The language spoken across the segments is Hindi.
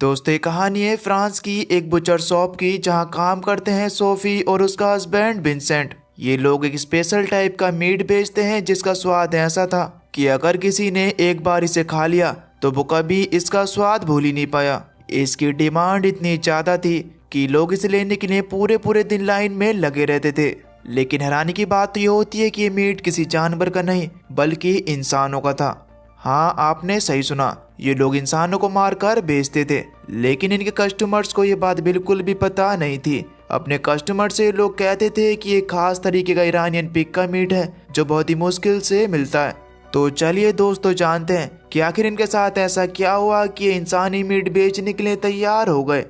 दोस्तों, ये कहानी है फ्रांस की एक बुचर शॉप की, जहां काम करते हैं सोफी और उसका हस्बैंड विंसेंट। ये लोग एक स्पेशल टाइप का मीट बेचते हैं जिसका स्वाद ऐसा था कि अगर किसी ने एक बार इसे खा लिया तो वो कभी इसका स्वाद भूल ही नहीं पाया। इसकी डिमांड इतनी ज्यादा थी कि लोग इसे लेने के लिए पूरे पूरे दिन लाइन में लगे रहते थे। लेकिन हैरानी की बात तो ये होती है कि ये मीट किसी जानवर का नहीं बल्कि इंसानों का था। हाँ, आपने सही सुना, ये लोग इंसानों को मारकर बेचते थे। लेकिन इनके कस्टमर्स को ये बात बिल्कुल भी पता नहीं थी। अपने कस्टमर से लोग कहते थे कि ये खास तरीके का ईरानियन पिग का मीट है जो बहुत ही मुश्किल से मिलता है। तो चलिए दोस्तों, जानते हैं कि आखिर इनके साथ ऐसा क्या हुआ कि ये इंसानी मीट बेचने के लिए तैयार हो गए।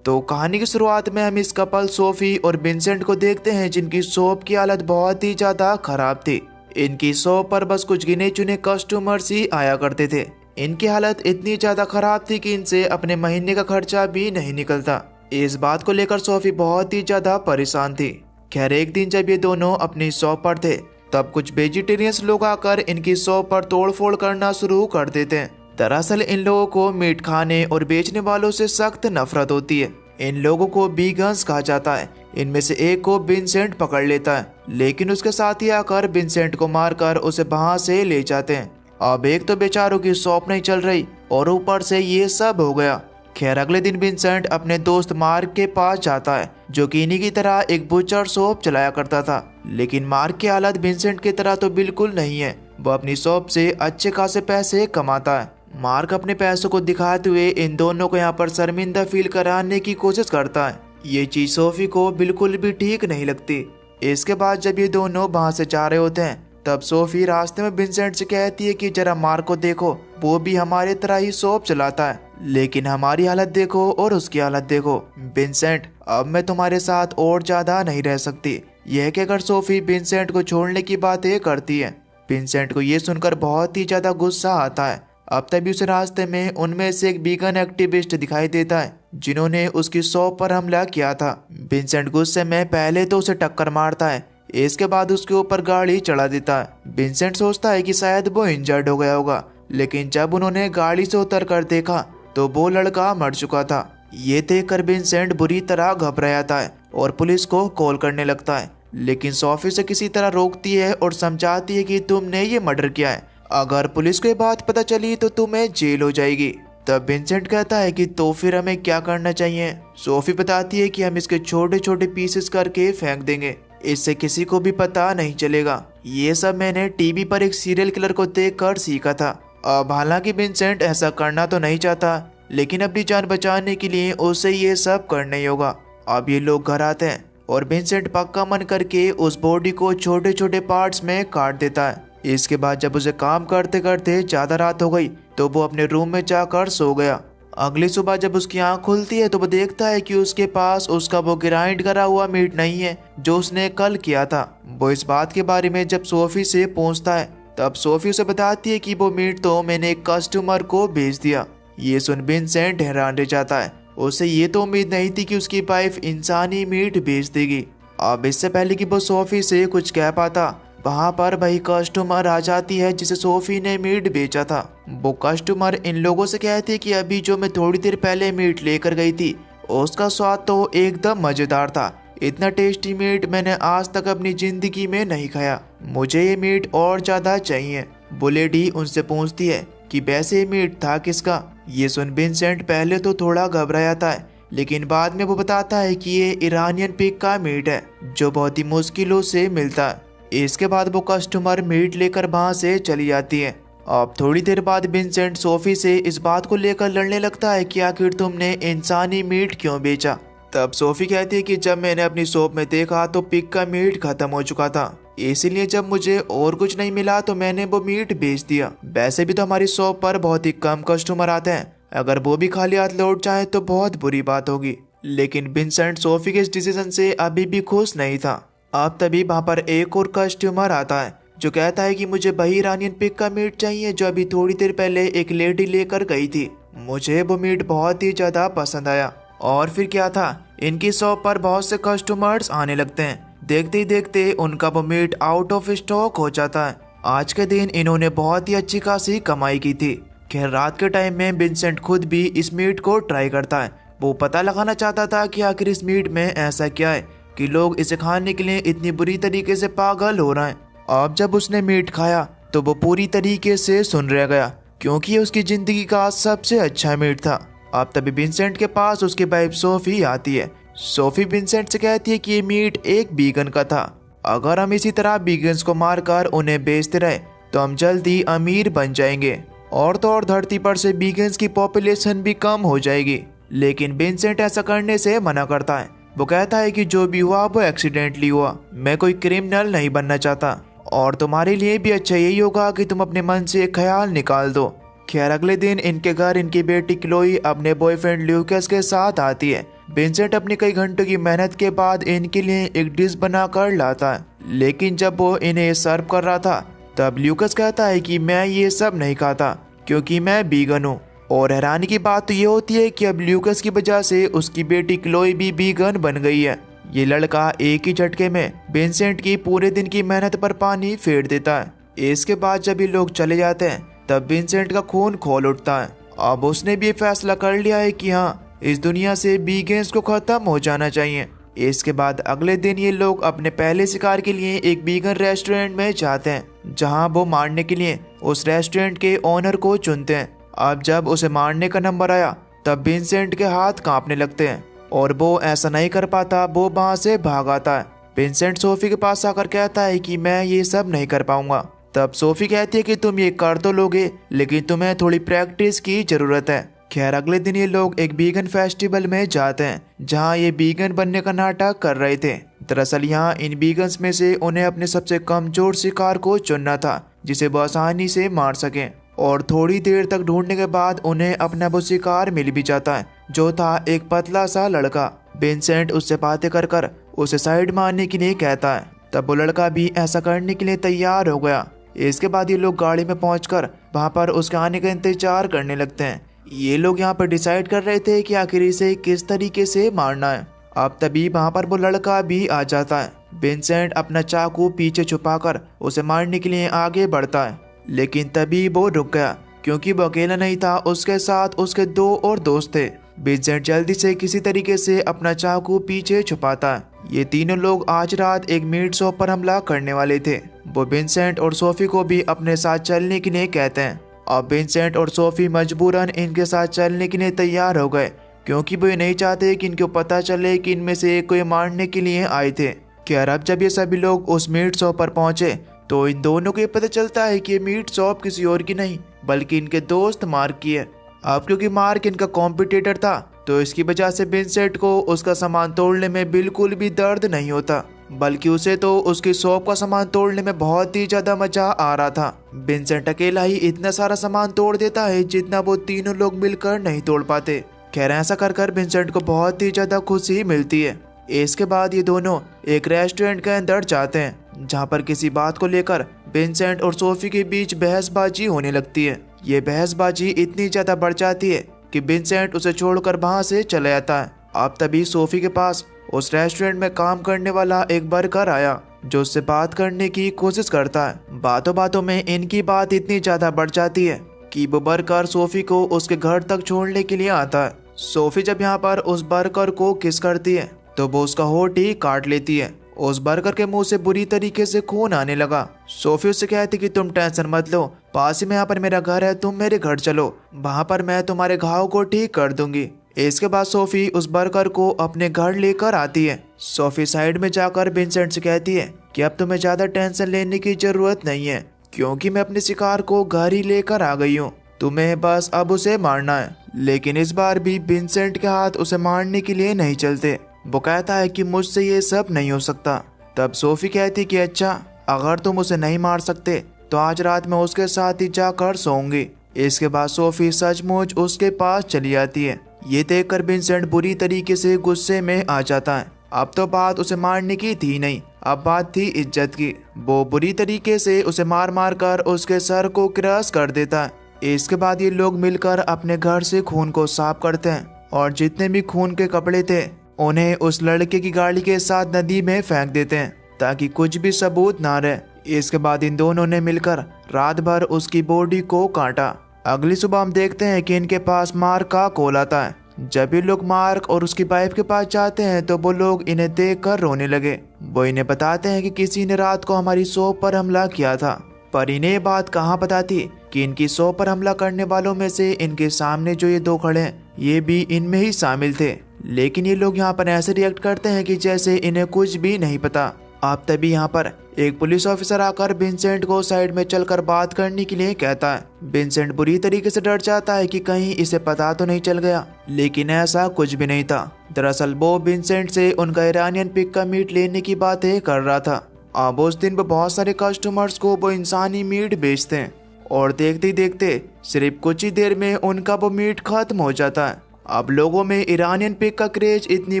तो कहानी की शुरुआत में हम इस कपल सोफी और विंसेंट को देखते हैं, जिनकी शॉप की हालत बहुत ही ज्यादा खराब थी। इनकी शॉप पर बस कुछ गिने चुने कस्टमर्स ही आया करते थे। इनकी हालत इतनी ज्यादा खराब थी कि इनसे अपने महीने का खर्चा भी नहीं निकलता। इस बात को लेकर सोफी बहुत ही ज्यादा परेशान थी। खैर, एक दिन जब ये दोनों अपनी शॉप पर थे तब कुछ वेजिटेरियंस लोग आकर इनकी शॉप पर तोड़फोड़ करना शुरू कर देते हैं। दरअसल इन लोगों को मीट खाने और बेचने वालों से सख्त नफरत होती है। इन लोगों को बीगन्स कहा जाता है। इनमें से एक को विंसेंट पकड़ लेता है, लेकिन उसके साथ ही आकर विंसेंट को मारकर उसे वहां से ले जाते हैं। अब एक तो बेचारों की शॉप नहीं चल रही और ऊपर से ये सब हो गया। खैर, अगले दिन विंसेंट अपने दोस्त मार्क के पास जाता है, जो कि इन्हीं की तरह एक बुचर शॉप चलाया करता था। लेकिन मार्क की हालत विंसेंट की तरह तो बिल्कुल नहीं है। वो अपनी शॉप से अच्छे खासे पैसे कमाता है। मार्क अपने पैसों को दिखाते हुए इन दोनों को यहाँ पर शर्मिंदा फील कराने की कोशिश करता है। ये चीज सोफी को बिल्कुल भी ठीक नहीं लगती। इसके बाद जब ये दोनों वहां से जा रहे होते हैं तब सोफी रास्ते में विंसेंट से कहती है कि जरा मार्क को देखो, वो भी हमारे तरह ही शॉप चलाता है, लेकिन हमारी हालत देखो और उसकी हालत देखो। विंसेंट, अब मैं तुम्हारे साथ और ज्यादा नहीं रह सकती। यह कहकर सोफी विंसेंट को छोड़ने की बातें करती है। विंसेंट को ये सुनकर बहुत ही ज्यादा गुस्सा आता है। अब तभी उस रास्ते में उनमें से एक वीगन एक्टिविस्ट दिखाई देता है, जिन्होंने उसकी शॉप पर हमला किया था। विंसेंट गुस्से में पहले तो उसे टक्कर मारता है, इसके बाद उसके ऊपर गाड़ी चढ़ा देता है। विंसेंट सोचता है कि शायद वो इंजर्ड हो गया होगा, लेकिन जब उन्होंने गाड़ी से उतर कर देखा तो वो लड़का मर चुका था। ये देखकर विंसेंट बुरी तरह घबरा जाता है और पुलिस को कॉल करने लगता है। लेकिन सोफी से किसी तरह रोकती है और समझाती है कि तुमने ये मर्डर किया है, अगर पुलिस को ये बात पता चली तो तुम्हें जेल हो जाएगी। तब विंसेंट कहता है कि तो फिर हमें क्या करना चाहिए। सोफी बताती है कि हम इसके छोटे छोटे पीसेस करके फेंक देंगे, इससे किसी को भी पता नहीं चलेगा। ये सब मैंने टीवी पर एक सीरियल किलर को देखकर सीखा था। अब हालांकि विंसेंट ऐसा करना तो नहीं चाहता, लेकिन अपनी जान बचाने के लिए उसे ये सब करना ही होगा। अब ये लोग घर आते हैं और विंसेंट पक्का मन करके उस बॉडी को छोटे छोटे पार्ट्स में काट देता है। इसके बाद जब उसे काम करते करते ज्यादा रात हो गई तो वो अपने रूम में जाकर सो गया। अगली सुबह जब उसकी आंख खुलती है तो वो देखता है कि उसके पास उसका वो ग्राइंड करा हुआ मीट नहीं है जो उसने कल किया था। वो इस बात के बारे में जब सोफी से पूछता है तब सोफी उसे बताती है कि वो मीट तो मैंने एक कस्टमर को भेज दिया। ये सुन विंसेंट हैरान रह जाता है। उसे ये तो उम्मीद नहीं थी कि उसकी वाइफ इंसानी मीट भेज देगी। अब इससे पहले कि वो सोफी से कुछ कह पाता, वहाँ पर वही कस्टमर आ जाती है जिसे सोफी ने मीट बेचा था। वो कस्टमर इन लोगों से कहती है कि अभी जो मैं थोड़ी देर पहले मीट लेकर गई थी उसका स्वाद तो एकदम मजेदार था। इतना टेस्टी मीट मैंने आज तक अपनी जिंदगी में नहीं खाया। मुझे ये मीट और ज्यादा चाहिए। वो लेडी उनसे पूछती है कि वैसे ये मीट था किसका। ये सुन विंसेंट पहले तो थोड़ा घबरा जाता है, लेकिन बाद में वो बताता है कि ये ईरानियन पिग का मीट है जो बहुत ही मुश्किलों से मिलता है। इसके बाद वो कस्टमर मीट लेकर वहां से चली जाती है। अब थोड़ी देर बाद विंसेंट सोफी से इस बात को लेकर लड़ने लगता है कि आखिर तुमने इंसानी मीट क्यों बेचा। तब सोफी कहती है कि जब मैंने अपनी शॉप में देखा तो पिग का मीट खत्म हो चुका था, इसीलिए जब मुझे और कुछ नहीं मिला तो मैंने वो मीट बेच दिया। वैसे भी तो हमारी शॉप पर बहुत ही कम कस्टमर आते हैं, अगर वो भी खाली हाथ लौट जाए तो बहुत बुरी बात होगी। लेकिन विंसेंट सोफी के इस डिसीजन से अभी भी खुश नहीं था। अब तभी वहाँ पर एक और कस्टमर आता है जो कहता है कि मुझे वही ईरानियन पिग का मीट चाहिए जो अभी थोड़ी देर पहले एक लेडी लेकर गई थी। मुझे वो मीट बहुत ही ज्यादा पसंद आया। और फिर क्या था, इनकी शॉप पर बहुत से कस्टमर्स आने लगते हैं। देखते ही देखते उनका वो मीट आउट ऑफ स्टॉक हो जाता है। आज के दिन इन्होंने बहुत ही अच्छी खासी कमाई की थी। खैर रात के टाइम में विंसेंट खुद भी इस मीट को ट्राई करता है। वो पता लगाना चाहता था कि आखिर इस मीट में ऐसा क्या है कि लोग इसे खाने के लिए इतनी बुरी तरीके से पागल हो रहे हैं। अब जब उसने मीट खाया तो वो पूरी तरीके से सुन रह गया, क्योंकि उसकी जिंदगी का सबसे अच्छा मीट था। अब तभी विंसेंट के पास उसकी वाइफ सोफी आती है। सोफी विंसेंट से कहती है कि ये मीट एक वीगन का था। अगर हम इसी तरह वीगन्स को मारकर उन्हें बेचते रहे तो हम जल्दी अमीर बन जाएंगे और तो और धरती पर से वीगन्स की पॉपुलेशन भी कम हो जाएगी। लेकिन विंसेंट ऐसा करने से मना करता है। वो कहता है कि जो भी हुआ वो एक्सीडेंटली हुआ, मैं कोई क्रिमिनल नहीं बनना चाहता और तुम्हारे लिए भी अच्छा यही होगा कि तुम अपने मन से एक ख्याल निकाल दो। खैर अगले दिन इनके घर इनकी बेटी क्लोई अपने बॉयफ्रेंड ल्यूकस के साथ आती है। विंसेंट अपनी कई घंटों की मेहनत के बाद इनके लिए एक डिश बनाकर लाता है, लेकिन जब वो इन्हें सर्व कर रहा था तब ल्यूकस कहता है कि मैं ये सब नहीं खाता क्योंकि मैं वीगन हूँ। और हैरानी की बात तो ये होती है कि अब ल्यूकस की वजह से उसकी बेटी क्लोई भी वीगन बन गई है। ये लड़का एक ही झटके में विंसेंट की पूरे दिन की मेहनत पर पानी फेर देता है। इसके बाद जब ये लोग चले जाते हैं तब विंसेंट का खून खौल उठता है। अब उसने भी फैसला कर लिया है कि हाँ, इस दुनिया से वीगन्स को खत्म हो जाना चाहिए। इसके बाद अगले दिन ये लोग अपने पहले शिकार के लिए एक वीगन रेस्टोरेंट में जाते हैं, जहां वो मारने के लिए उस रेस्टोरेंट के ओनर को चुनते हैं। अब जब उसे मारने का नंबर आया तब विंसेंट के हाथ कांपने लगते हैं और वो ऐसा नहीं कर पाता, वो वहां से भाग आता है। विंसेंट सोफी के पास आकर कहता है कि मैं ये सब नहीं कर पाऊंगा। तब सोफी कहती है कि तुम ये कर तो लोगे, लेकिन तुम्हें थोड़ी प्रैक्टिस की जरूरत है। खैर अगले दिन ये लोग एक वीगन फेस्टिवल में जाते हैं, जहां ये वीगन बनने का नाटक कर रहे थे। दरअसल यहाँ इन वीगन्स में से उन्हें अपने सबसे कमजोर शिकार को चुनना था, जिसे वो आसानी से मार सकें। और थोड़ी देर तक ढूंढने के बाद उन्हें अपना वो शिकार मिल भी जाता है, जो था एक पतला सा लड़का। विंसेंट उससे बातें कर कर उसे साइड मारने के लिए कहता है। तब वो लड़का भी ऐसा करने के लिए तैयार हो गया। इसके बाद ये लोग गाड़ी में पहुंचकर वहां पर उसके आने का इंतजार करने लगते हैं। ये लोग यहाँ पर डिसाइड कर रहे थे कि आखिर इसे किस तरीके से मारना है। अब तभी वहां पर वो लड़का भी आ जाता है। विंसेंट अपना चाकू पीछे छुपाकर उसे मारने के लिए आगे बढ़ता है, लेकिन तभी वो रुक गया, क्योंकि वो अकेला नहीं था, उसके साथ उसके 2 और दोस्त थे। विंसेंट जल्दी से किसी तरीके से अपना चाकू पीछे छुपाता है। ये तीनों लोग आज रात एक मीट शॉप पर हमला करने वाले थे। वो विंसेंट और सोफी को भी अपने साथ चलने के लिए कहते हैं। अब विंसेंट और सोफी मजबूरन इनके साथ चलने के लिए तैयार हो गए, क्योंकि वो ये नहीं चाहते कि इनको पता चले कि इनमें से एक को ये मारने के लिए आए थे। खैर अब जब ये सभी लोग उस मीट शॉप पर पहुंचे तो इन दोनों को ये पता चलता है कि ये मीट शॉप किसी और की नहीं बल्कि इनके दोस्त मार्क की है। अब क्योंकि मार्क इनका कॉम्पिटिटर था तो इसकी वजह से विंसेंट को उसका सामान तोड़ने में बिल्कुल भी दर्द नहीं होता, बल्कि उसे तो उसकी शॉप का सामान तोड़ने में बहुत ही ज्यादा मजा आ रहा था। विंसेंट अकेला ही इतना सारा सामान तोड़ देता है जितना वो तीनों लोग मिलकर नहीं तोड़ पाते। खैर ऐसा कर कर विंसेंट को बहुत ही ज्यादा खुशी मिलती है। इसके बाद ये दोनों एक रेस्टोरेंट के अंदर जाते हैं, जहाँ पर किसी बात को लेकर विंसेंट और सोफी के बीच बहसबाजी होने लगती है। ये बहसबाजी इतनी ज्यादा बढ़ जाती है कि विंसेंट उसे छोड़कर वहां से चला जाता है। अब तभी सोफी के पास उस रेस्टोरेंट में काम करने वाला एक वर्कर आया, जो उससे बात करने की कोशिश करता है। बातों बातों में इनकी बात इतनी ज्यादा बढ़ जाती है कि वो वर्कर सोफी को उसके घर तक छोड़ने के लिए आता है। सोफी जब यहाँ पर उस वर्कर को किस करती है तो वो उसका होठ ही काट लेती है। उस वर्कर के मुंह से बुरी तरीके से खून आने लगा। सोफी उससे कहती कि तुम टेंशन मत लो, पास ही में यहाँ पर मेरा घर है, तुम मेरे घर चलो, वहां पर मैं तुम्हारे घाव को ठीक कर दूंगी। इसके बाद सोफी उस वर्कर को अपने घर लेकर आती है। सोफी साइड में जाकर विंसेंट से कहती है कि अब तुम्हें ज्यादा टेंशन लेने की जरूरत नहीं है, क्योंकि मैं अपने शिकार को घर ही लेकर आ गई हूँ, तुम्हें बस अब उसे मारना है। लेकिन इस बार भी विंसेंट के हाथ उसे मारने के लिए नहीं चलते। वो कहता है कि मुझसे ये सब नहीं हो सकता। तब सोफी कहती कि अच्छा, अगर तुम उसे नहीं मार सकते तो आज रात में उसके साथ ही जाकर सोऊंगी। इसके बाद सोफी सचमुच उसके पास चली जाती है। ये देखकर विंसेंट बुरी तरीके से गुस्से में आ जाता है। अब तो बात उसे मारने की थी नहीं, अब बात थी इज्जत की। वो बुरी तरीके से उसे मार मार कर उसके सर को क्रश कर देता है। इसके बाद ये लोग मिलकर अपने घर से खून को साफ करते हैं और जितने भी खून के कपड़े थे उन्हें उस लड़के की गाड़ी के साथ नदी में फेंक देते हैं, ताकि कुछ भी सबूत ना रहे। इसके बाद इन दोनों ने मिलकर रात भर उसकी बॉडी को काटा अगली सुबह हम देखते हैं कि इनके पास मार्क का कॉल आता है। जब ये लोग मार्क और उसकी वाइफ के पास जाते हैं तो वो लोग इन्हें देखकर रोने लगे। वो इन्हें बताते हैं कि किसी ने रात को हमारी शॉप पर हमला किया था, पर इन्हें ये बात कहाँ पता थी कि इनकी शॉप पर हमला करने वालों में से इनके सामने जो ये दो खड़े हैं ये भी इनमें ही शामिल थे। लेकिन ये लोग यहाँ पर ऐसे रिएक्ट करते हैं कि जैसे इन्हें कुछ भी नहीं पता। अब तभी यहाँ पर एक पुलिस ऑफिसर आकर विंसेंट को साइड में चलकर बात करने के लिए कहता है। विंसेंट बुरी तरीके से डर जाता है कि कहीं इसे पता तो नहीं चल गया, लेकिन ऐसा कुछ भी नहीं था। दरअसल वो विंसेंट से उनका इरानियन पिग का मीट लेने की बातें कर रहा था। अब उस दिन वो बहुत सारे कस्टमर्स को वो इंसानी मीट बेचते हैं और देखते ही देखते सिर्फ कुछ ही देर में उनका वो मीट खत्म हो जाता है। अब लोगों में इरानियन पिग का क्रेज इतनी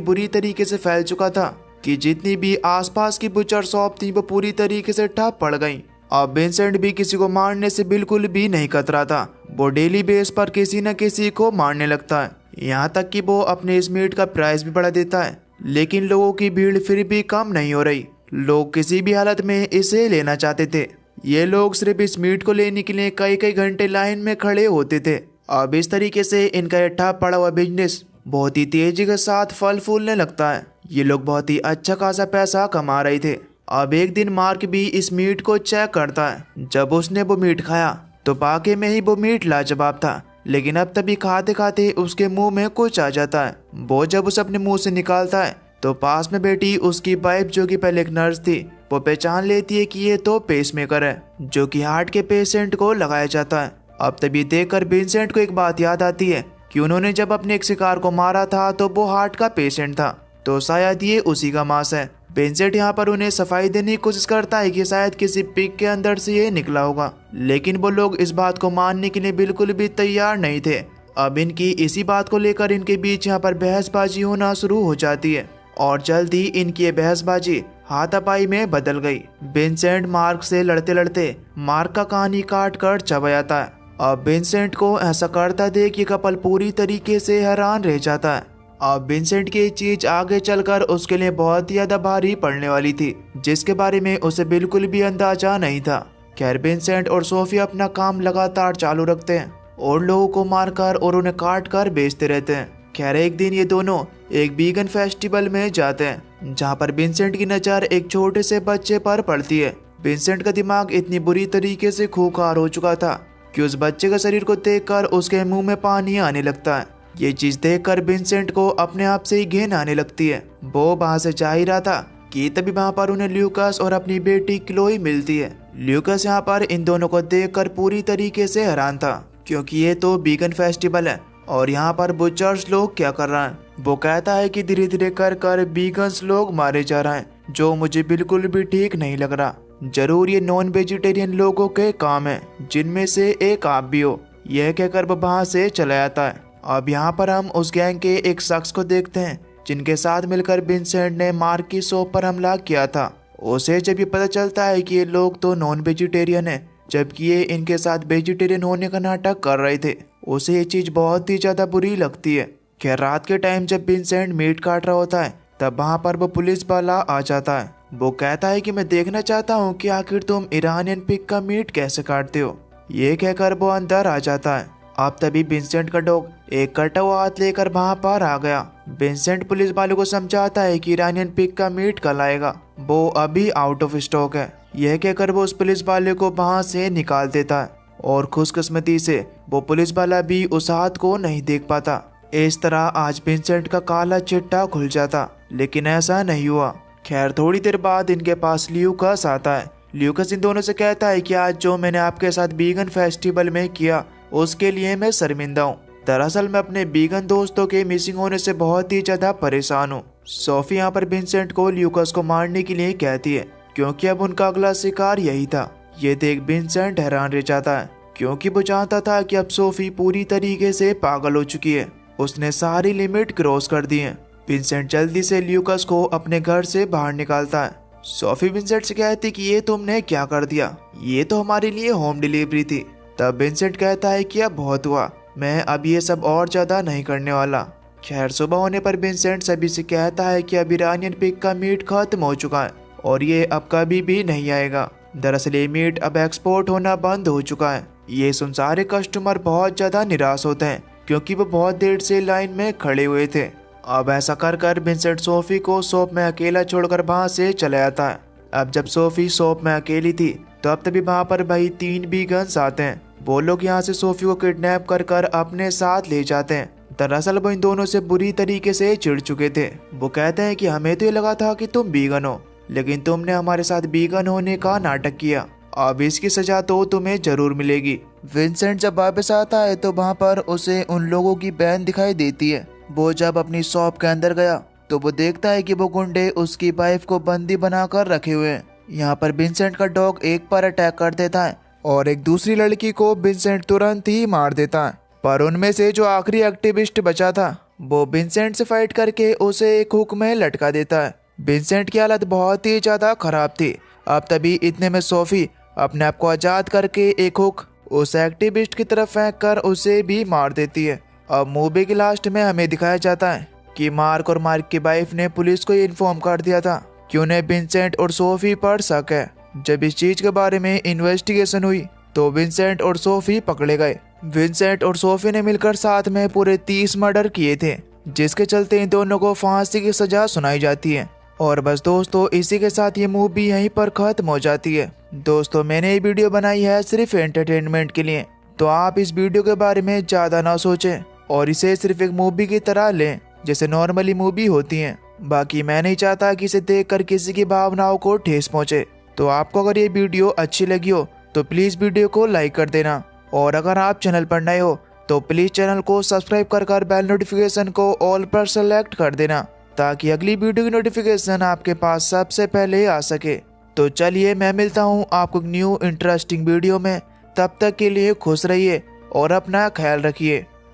बुरी तरीके से फैल चुका था कि जितनी भी आसपास की बुचर शॉप थी वो पूरी तरीके से ठप पड़ गईं। अब विंसेंट भी किसी को मारने से बिल्कुल भी नहीं कतरा था। वो डेली बेस पर किसी न किसी को मारने लगता है, यहाँ तक कि वो अपने इस मीट का प्राइस भी बढ़ा देता है। लेकिन लोगों की भीड़ फिर भी कम नहीं हो रही। लोग किसी भी हालत में इसे लेना चाहते थे। ये लोग सिर्फ इस मीट को लेने के लिए कई कई घंटे लाइन में खड़े होते थे। अब इस तरीके से इनका ये ठप पड़ा हुआ बिजनेस बहुत ही तेजी के साथ फल फूलने लगता है। ये लोग बहुत ही अच्छा खासा पैसा कमा रहे थे। अब एक दिन मार्क भी इस मीट को चेक करता है। जब उसने वो मीट खाया तो वाकई में ही वो मीट लाजवाब था, लेकिन अब तभी खाते खाते उसके मुंह में कुछ आ जाता है। वो जब उसे अपने मुंह से निकालता है तो पास में बैठी उसकी वाइफ, जो कि पहले एक नर्स थी, वो पहचान लेती है कि ये तो पेसमेकर है, जो कि हार्ट के पेशेंट को लगाया जाता है। अब तभी देखकर विंसेंट को एक बात याद आती है कि उन्होंने जब अपने एक शिकार को मारा था तो वो हार्ट का पेशेंट था, तो शायद ये उसी का मांस है। विंसेंट यहाँ पर उन्हें सफाई देने की कोशिश करता है कि शायद किसी पिग के अंदर से ये निकला होगा, लेकिन वो लोग इस बात को मानने के लिए बिल्कुल भी तैयार नहीं थे। अब इनकी इसी बात को लेकर इनके बीच यहाँ पर बहसबाजी होना शुरू हो जाती है और जल्दी इनकी ये बहसबाजी हाथापाई में बदल गई। विंसेंट मार्क से लड़ते लड़ते मार्क का कहानी काट कर चबा जाता है। अब विंसेंट को ऐसा करता देख ये कपल पूरी तरीके से हैरान रह जाता है। अब विंसेंट की चीज आगे चलकर उसके लिए बहुत ही ज्यादा भारी पड़ने वाली थी, जिसके बारे में उसे बिल्कुल भी अंदाजा नहीं था। खैर विंसेंट और सोफी अपना काम लगातार चालू रखते हैं और लोगों को मारकर और उन्हें काट कर बेचते रहते हैं। खैर एक दिन ये दोनों एक वीगन फेस्टिवल में जाते हैं, जहाँ पर विंसेंट की नजर एक छोटे से बच्चे पर पड़ती है। विंसेंट का दिमाग इतनी बुरी तरीके से खूंखार हो चुका था कि उस बच्चे के शरीर को देखकर उसके मुंह में पानी आने लगता है। ये चीज देखकर विंसेंट को अपने आप से ही घिन आने लगती है। वो वहां से जा ही रहा था कि तभी वहां पर उन्हें ल्यूकास और अपनी बेटी क्लोई मिलती है। ल्यूकास यहाँ पर इन दोनों को देखकर पूरी तरीके से हैरान था, क्योंकि ये तो वीगन फेस्टिवल है और यहाँ पर बुचर्स लोग क्या कर रहे हैं। वो कहता है कि धीरे धीरे कर कर वीगन्स लोग मारे जा रहे हैं, जो मुझे बिल्कुल भी ठीक नहीं लग रहा। जरूर ये नॉन वेजिटेरियन लोगों के काम है, जिनमें से एक आप भी हो। यह कहकर वो वहां से चला जाता है। अब यहाँ पर हम उस गैंग के एक शख्स को देखते हैं जिनके साथ मिलकर विंसेंट ने मार्क की शॉप पर हमला किया था। उसे जब ये पता चलता है कि ये लोग तो नॉन वेजिटेरियन है, जबकि ये इनके साथ वेजिटेरियन होने का नाटक कर रहे थे, उसे ये चीज बहुत ही ज्यादा बुरी लगती है। खैर रात के टाइम जब विंसेंट मीट काट रहा होता है तब वहाँ पर वो पुलिस वाला आ जाता है। वो कहता है कि मैं देखना चाहता हूँ कि आखिर तुम ईरानियन पिग का मीट कैसे काटते हो। ये कहकर वो अंदर आ जाता है। अब तभी विंसेंट का डॉग एक कटा हुआ हाथ लेकर वहाँ पर आ गया। विंसेंट पुलिस वालों को समझाता है कि ईरानियन पिग का मीट कल आएगा, वो अभी आउट ऑफ स्टॉक है। यह कहकर वो उस पुलिस वाले को वहाँ से निकाल देता है और खुशकिस्मती से वो पुलिस वाला भी उस हाथ को नहीं देख पाता। इस तरह आज विंसेंट का काला चिट्टा खुल जाता, लेकिन ऐसा नहीं हुआ। खैर थोड़ी देर बाद इनके पास ल्यूकास आता है। ल्यूकास इन दोनों से कहता है कि आज जो मैंने आपके साथ वीगन फेस्टिवल में किया उसके लिए मैं शर्मिंदा हूँ। दरअसल मैं अपने वीगन दोस्तों के मिसिंग होने से बहुत ही ज्यादा परेशान हूँ। सोफी यहाँ पर विंसेंट को ल्यूकास को मारने के लिए कहती है, क्योंकि अब उनका अगला शिकार यही था। ये देख विंसेंट हैरान रह जाता है, क्योंकि वो जानता था कि अब सोफी पूरी तरीके से पागल हो चुकी है। उसने सारी लिमिट क्रॉस कर दी है। विंसेंट जल्दी से ल्यूकास को अपने घर से बाहर निकालता है। सोफी विंसेंट से कहती कि ये तुमने क्या कर दिया, ये तो हमारे लिए होम डिलीवरी थी। तब विंसेंट कहता है कि अब बहुत हुआ, मैं अब ये सब और ज्यादा नहीं करने वाला। खैर सुबह होने पर विंसेंट सभी से कहता है कि अब ईरानियन पिग का मीट खत्म हो चुका है और ये अब कभी भी नहीं आएगा। दरअसल ये मीट अब एक्सपोर्ट होना बंद हो चुका है। ये सुन सारे कस्टमर बहुत ज़्यादा निराश होते हैं क्योंकि वो बहुत देर से लाइन में खड़े हुए थे। अब ऐसा कर कर विंसेंट सोफी को शॉप में अकेला छोड़कर वहाँ से चला जाता है। अब जब सोफी शॉप में अकेली थी तो अब तभी वहाँ पर भाई 3 बीगन्स आते हैं। वो लोग यहाँ से सोफी को किडनैप कर कर अपने साथ ले जाते हैं। दरअसल वो इन दोनों से बुरी तरीके से चिढ़ चुके थे। वो कहते हैं कि हमें तो ये लगा था कि तुम बीगन हो, लेकिन तुमने हमारे साथ बीगन होने का नाटक किया। अब इसकी सजा तो तुम्हें जरूर मिलेगी। विंसेंट जब वापस आता है तो वहाँ पर उसे उन लोगों की बैन दिखाई देती है। वो जब अपनी शॉप के अंदर गया तो वो देखता है कि वो गुंडे उसकी वाइफ को बंदी बनाकर रखे हुए हैं। यहाँ पर विंसेंट का डॉग एक पर अटैक कर देता है और एक दूसरी लड़की को विंसेंट तुरंत ही मार देता है। पर उनमें से जो आखिरी एक्टिविस्ट बचा था वो विंसेंट से फाइट करके उसे एक हुक में लटका देता है। विंसेंट की हालत बहुत ही ज्यादा खराब थी। अब तभी इतने में सोफी अपने आप को आजाद करके एक हुक उस एक्टिविस्ट की तरफ फेंक कर उसे भी मार देती है। अब मूवी के लास्ट में हमें दिखाया जाता है कि मार्क और मार्क की वाइफ ने पुलिस को इन्फॉर्म कर दिया था कि उन्हें विंसेंट और सोफी पर शक है। जब इस चीज के बारे में इन्वेस्टिगेशन हुई तो विंसेंट और सोफी पकड़े गए। विंसेंट और सोफी ने मिलकर साथ में पूरे 30 मर्डर किए थे, जिसके चलते इन दोनों को फांसी की सजा सुनाई जाती है। और बस दोस्तों, इसी के साथ ये मूवी यहीं पर खत्म हो जाती है। दोस्तों, मैंने ये वीडियो बनाई है सिर्फ एंटरटेनमेंट के लिए, तो आप इस वीडियो के बारे में ज़्यादा ना सोचें और इसे सिर्फ एक मूवी की तरह लें जैसे नॉर्मली मूवी होती हैं। बाकी मैं नहीं चाहता कि इसे देखकर किसी की भावनाओं को ठेस पहुंचे। तो आपको अगर ये वीडियो अच्छी लगी हो तो प्लीज़ वीडियो को लाइक कर देना, और अगर आप चैनल पर नए हो तो प्लीज़ चैनल को सब्सक्राइब कर बेल नोटिफिकेशन को ऑल पर सेलेक्ट कर देना, ताकि अगली वीडियो की नोटिफिकेशन आपके पास सबसे पहले आ सके। तो चलिए, मैं मिलता हूँ आपको न्यू इंटरेस्टिंग वीडियो में। तब तक के लिए खुश रहिए और अपना ख्याल रखिए।